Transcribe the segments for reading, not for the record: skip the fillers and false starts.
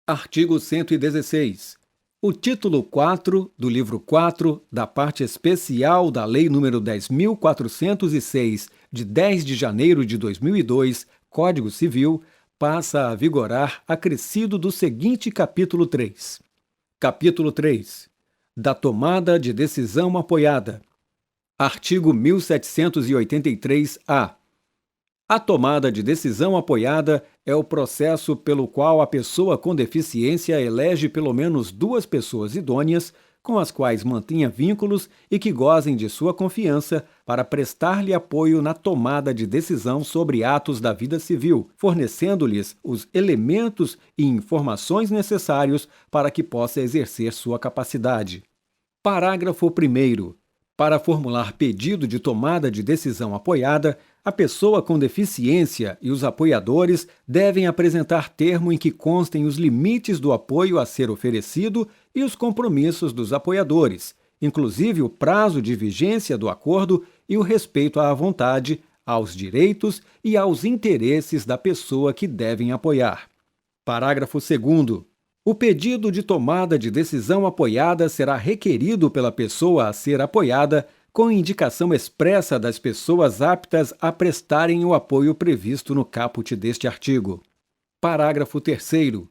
Artigo 116. O título 4 do livro 4 da parte especial da Lei nº 10.406, de 10 de janeiro de 2002, Código Civil, passa a vigorar acrescido do seguinte capítulo 3. Capítulo 3. Da tomada de decisão apoiada. Artigo 1783-A. A tomada de decisão apoiada é o processo pelo qual a pessoa com deficiência elege pelo menos duas pessoas idôneas, com as quais mantenha vínculos e que gozem de sua confiança, para prestar-lhe apoio na tomada de decisão sobre atos da vida civil, fornecendo-lhes os elementos e informações necessários para que possa exercer sua capacidade. Parágrafo 1º. Para formular pedido de tomada de decisão apoiada, a pessoa com deficiência e os apoiadores devem apresentar termo em que constem os limites do apoio a ser oferecido e os compromissos dos apoiadores, inclusive o prazo de vigência do acordo e o respeito à vontade, aos direitos e aos interesses da pessoa que devem apoiar. Parágrafo 2º. O pedido de tomada de decisão apoiada será requerido pela pessoa a ser apoiada com indicação expressa das pessoas aptas a prestarem o apoio previsto no caput deste artigo. Parágrafo 3º.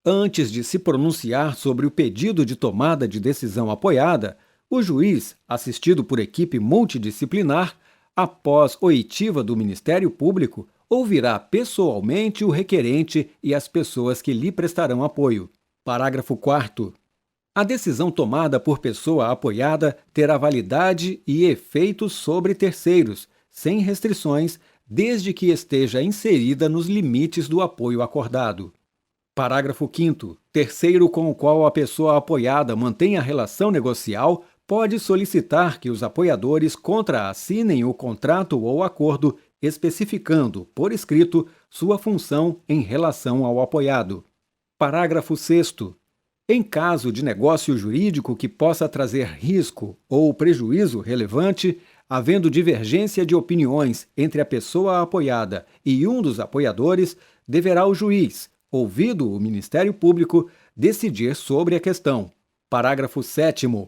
Antes de se pronunciar sobre o pedido de tomada de decisão apoiada, o juiz, assistido por equipe multidisciplinar, após oitiva do Ministério Público, ouvirá pessoalmente o requerente e as pessoas que lhe prestarão apoio. Parágrafo 4º. A decisão tomada por pessoa apoiada terá validade e efeitos sobre terceiros, sem restrições, desde que esteja inserida nos limites do apoio acordado. Parágrafo 5º. Terceiro com o qual a pessoa apoiada mantenha relação negocial pode solicitar que os apoiadores contraassinem o contrato ou acordo, especificando, por escrito, sua função em relação ao apoiado. Parágrafo 6º. Em caso de negócio jurídico que possa trazer risco ou prejuízo relevante, havendo divergência de opiniões entre a pessoa apoiada e um dos apoiadores, deverá o juiz, ouvido o Ministério Público, decidir sobre a questão. Parágrafo 7º.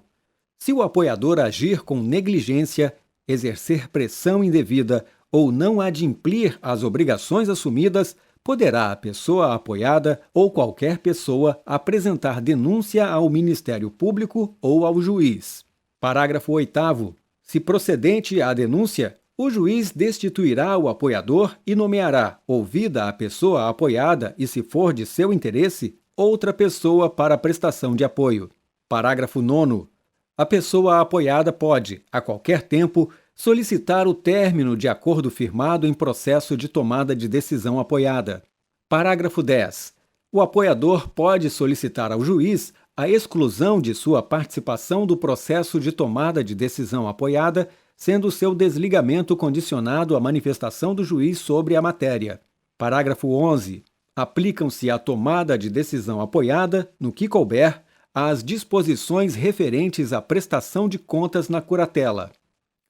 Se o apoiador agir com negligência, exercer pressão indevida ou não adimplir as obrigações assumidas, poderá a pessoa apoiada ou qualquer pessoa apresentar denúncia ao Ministério Público ou ao juiz. Parágrafo 8º. Se procedente a denúncia, o juiz destituirá o apoiador e nomeará, ouvida a pessoa apoiada e, se for de seu interesse, outra pessoa para a prestação de apoio. Parágrafo 9º. A pessoa apoiada pode, a qualquer tempo, solicitar o término de acordo firmado em processo de tomada de decisão apoiada. Parágrafo 10. O apoiador pode solicitar ao juiz a exclusão de sua participação do processo de tomada de decisão apoiada, sendo seu desligamento condicionado à manifestação do juiz sobre a matéria. Parágrafo 11. Aplicam-se à tomada de decisão apoiada, no que couber, as disposições referentes à prestação de contas na curatela.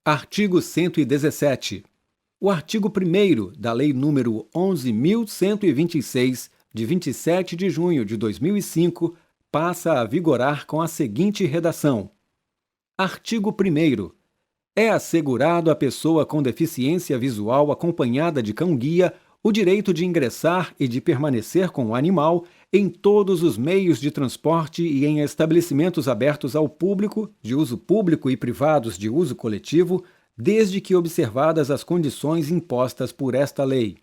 Artigo 117. O artigo 1º da Lei nº 11.126, de 27 de junho de 2005, passa a vigorar com a seguinte redação. Artigo 1º. É assegurado à pessoa com deficiência visual acompanhada de cão-guia o direito de ingressar e de permanecer com o animal em todos os meios de transporte e em estabelecimentos abertos ao público, de uso público e privados de uso coletivo, desde que observadas as condições impostas por esta lei.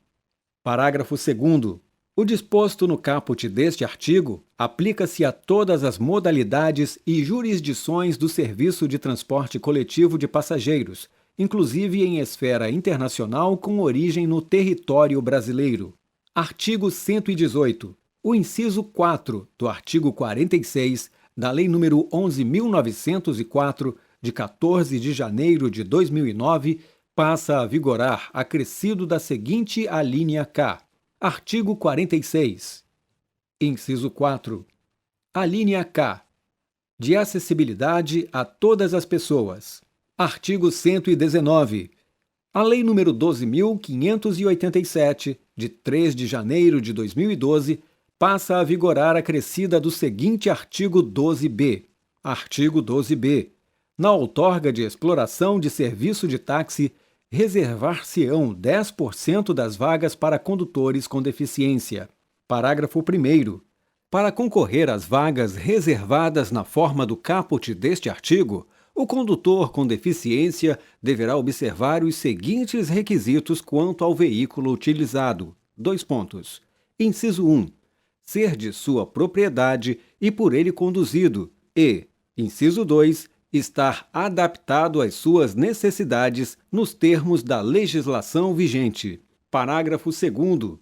Parágrafo 2º. O disposto no caput deste artigo aplica-se a todas as modalidades e jurisdições do serviço de transporte coletivo de passageiros, inclusive em esfera internacional com origem no território brasileiro. Artigo 118. O inciso 4 do artigo 46 da Lei nº 11.904, de 14 de janeiro de 2009, passa a vigorar acrescido da seguinte alínea K. Artigo 46. Inciso 4. Alínea K. De acessibilidade a todas as pessoas. Artigo 119. A Lei nº 12.587, de 3 de janeiro de 2012, passa a vigorar a acrescida do seguinte artigo 12b. Artigo 12b. Na outorga de exploração de serviço de táxi, reservar-se-ão 10% das vagas para condutores com deficiência. Parágrafo 1º. Para concorrer às vagas reservadas na forma do caput deste artigo, o condutor com deficiência deverá observar os seguintes requisitos quanto ao veículo utilizado. Inciso 1. Ser de sua propriedade e por ele conduzido e, inciso 2, estar adaptado às suas necessidades nos termos da legislação vigente. Parágrafo 2º.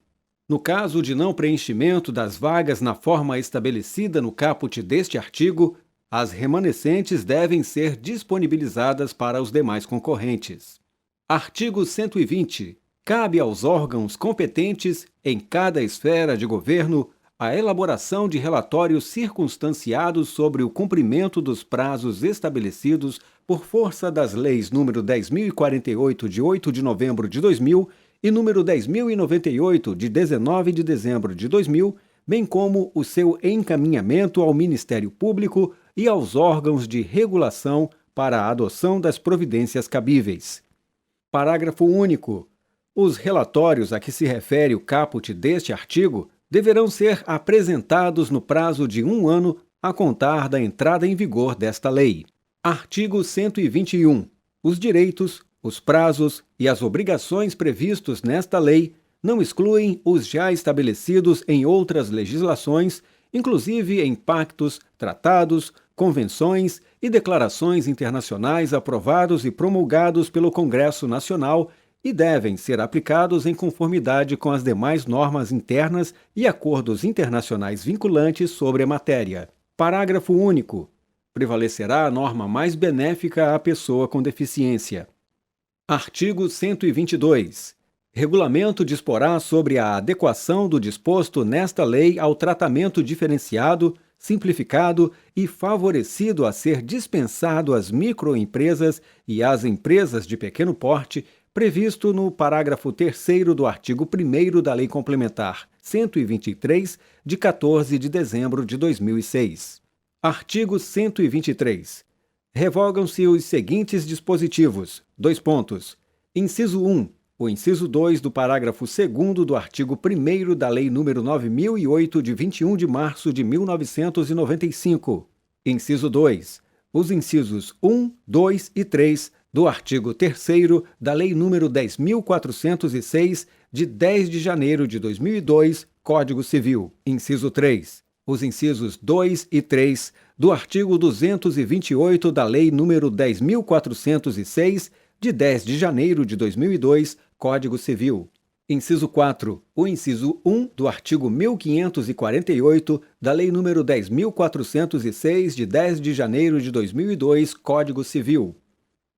No caso de não preenchimento das vagas na forma estabelecida no caput deste artigo, as remanescentes devem ser disponibilizadas para os demais concorrentes. Artigo 120. Cabe aos órgãos competentes, em cada esfera de governo, a elaboração de relatórios circunstanciados sobre o cumprimento dos prazos estabelecidos por força das leis nº 10.048, de 8 de novembro de 2000, e nº 10.098, de 19 de dezembro de 2000, bem como o seu encaminhamento ao Ministério Público e aos órgãos de regulação para a adoção das providências cabíveis. Parágrafo único. Os relatórios a que se refere o caput deste artigo deverão ser apresentados no prazo de 1 ano a contar da entrada em vigor desta lei. Artigo 121. Os direitos, os prazos e as obrigações previstos nesta lei não excluem os já estabelecidos em outras legislações, inclusive em pactos, tratados, convenções e declarações internacionais aprovados e promulgados pelo Congresso Nacional e devem ser aplicados em conformidade com as demais normas internas e acordos internacionais vinculantes sobre a matéria. Parágrafo único. Prevalecerá a norma mais benéfica à pessoa com deficiência. Artigo 122. Regulamento disporá sobre a adequação do disposto nesta lei ao tratamento diferenciado, simplificado e favorecido a ser dispensado às microempresas e às empresas de pequeno porte, previsto no parágrafo 3º do artigo 1º da Lei Complementar 123, de 14 de dezembro de 2006. Artigo 123. Revogam-se os seguintes dispositivos. Inciso 1. O inciso 2 do parágrafo 2º do artigo 1º da Lei nº 9008, de 21 de março de 1995. Inciso 2. Os incisos 1, 2 e 3 do artigo 3º da Lei nº 10.406, de 10 de janeiro de 2002, Código Civil. Inciso 3. Os incisos 2 e 3 do artigo 228 da Lei nº 10.406, de 10 de janeiro de 2002, Código Civil. Inciso 4. O inciso 1 do artigo 1548 da Lei nº 10.406, de 10 de janeiro de 2002, Código Civil.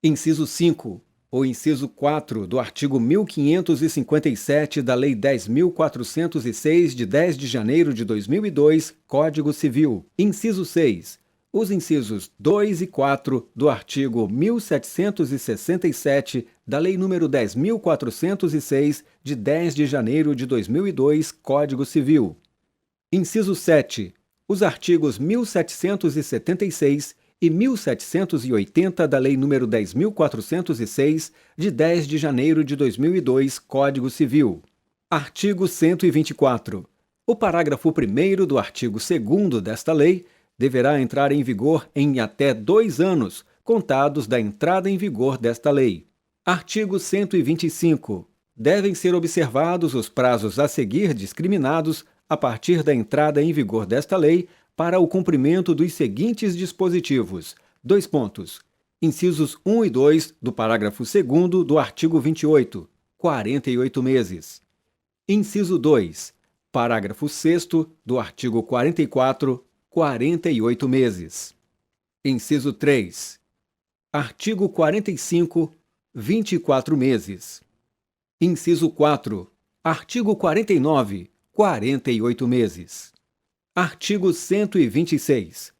Inciso 5. O inciso 4 do artigo 1557 da Lei 10.406, de 10 de janeiro de 2002, Código Civil. Inciso 6. Os incisos 2 e 4 do artigo 1767 da Lei nº 10.406, de 10 de janeiro de 2002, Código Civil. Inciso 7. Os artigos 1776 e 1780 da Lei nº 10.406, de 10 de janeiro de 2002, Código Civil. Artigo 124. O parágrafo 1º do artigo 2º desta lei deverá entrar em vigor em até 2 anos, contados da entrada em vigor desta lei. Artigo 125. Devem ser observados os prazos a seguir discriminados a partir da entrada em vigor desta lei para o cumprimento dos seguintes dispositivos. Incisos 1 e 2 do parágrafo 2º do artigo 28, 48 meses. Inciso 2. Parágrafo 6º do artigo 44, 48 meses. Inciso 3. Artigo 45, 24 meses. Inciso 4. Artigo 49, 48 meses. Artigo 126.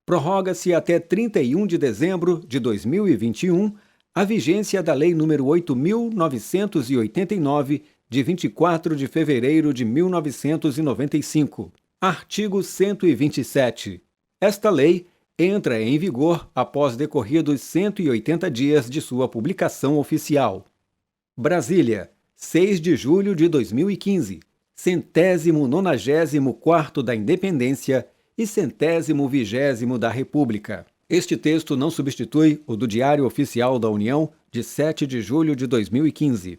Prorroga-se até 31 de dezembro de 2021 a vigência da Lei nº 8.989, de 24 de fevereiro de 1995. Artigo 127. Esta lei entra em vigor após decorridos 180 dias de sua publicação oficial. Brasília, 6 de julho de 2015, 194º da Independência e 120º da República. Este texto não substitui o do Diário Oficial da União, de 7 de julho de 2015.